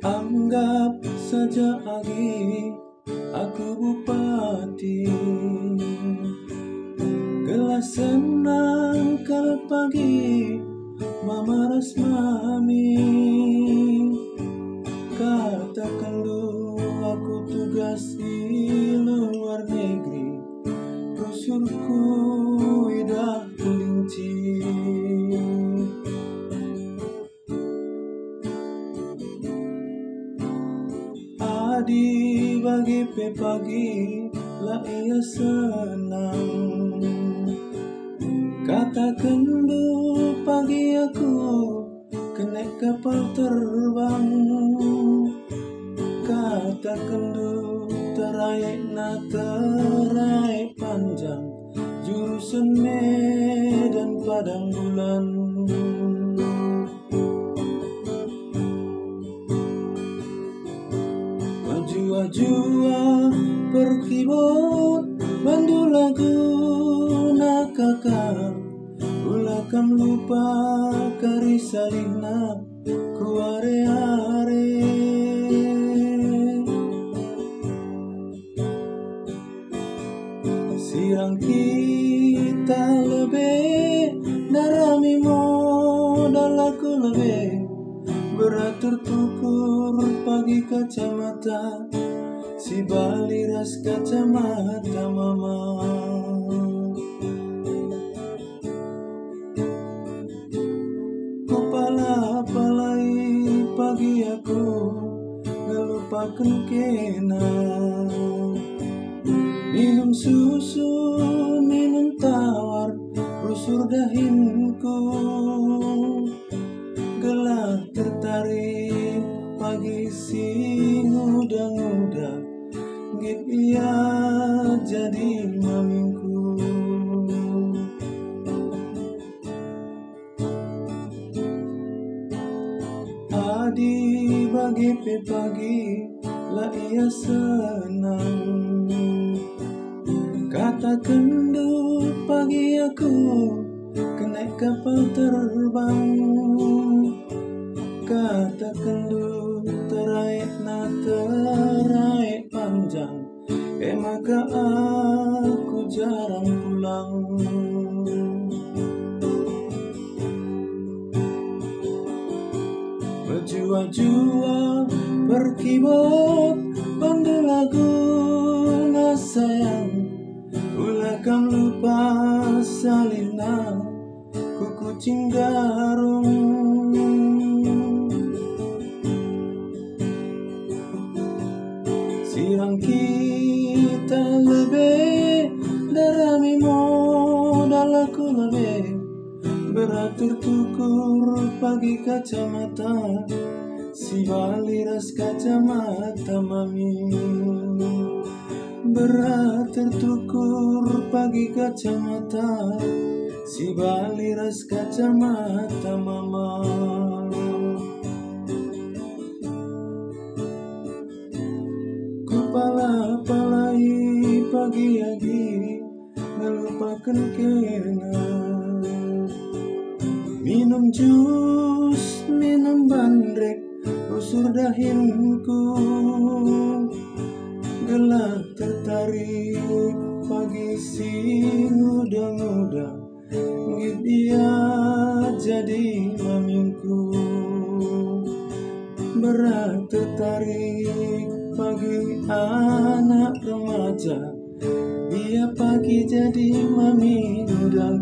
Anggap saja aku bupati, gelas senang kalau pagi mama ras mami. Katakan dulu aku tugas di luar negeri, brosurku idah kelinci. Adi bagi pagi lah ia senang. Katakan dulu pagi aku kena kapal terbang. Katakan dulu terai panjang, jurusan Medan Padang Bulan. Jua berkibut bandu lagu nak kakak, ulakam lupa kari salihna ku are-are. Sirang kita lebih darami modal aku lebih, berat tertukur pagi kacamata, si bali ras kacamata mama. Kepala-palai pagi aku ngelupakan kena. Minum susu, minum tawar, brosur dahinku. Gelap tertarik pagi si muda-muda, git ia jadi mamingku. Adi bagi pagi lah ia senang. Katakan dulu pagi aku kena kapal terbang. Katakan dulu terai panjang, maka aku jarang pulang. Berjua-jua berkibut bandu lagu na sayang, ulakam lupa salina ku kucing garung. Sirang kita lebih darami modal aku lebih, berat tertukur pagi kacamata, si bali ras kacamata mami. Berat tertukur pagi kacamata, si bali ras kacamata mama. Kepala-palai pagi-pagi melupakan kena. Minum jus, minum bandrek, brosur dahinku. Gelap tertarik pagi si muda-muda, git dia jadi mamingku. Berat tertarik pagi anak remaja, dia pagi jadi mami muda.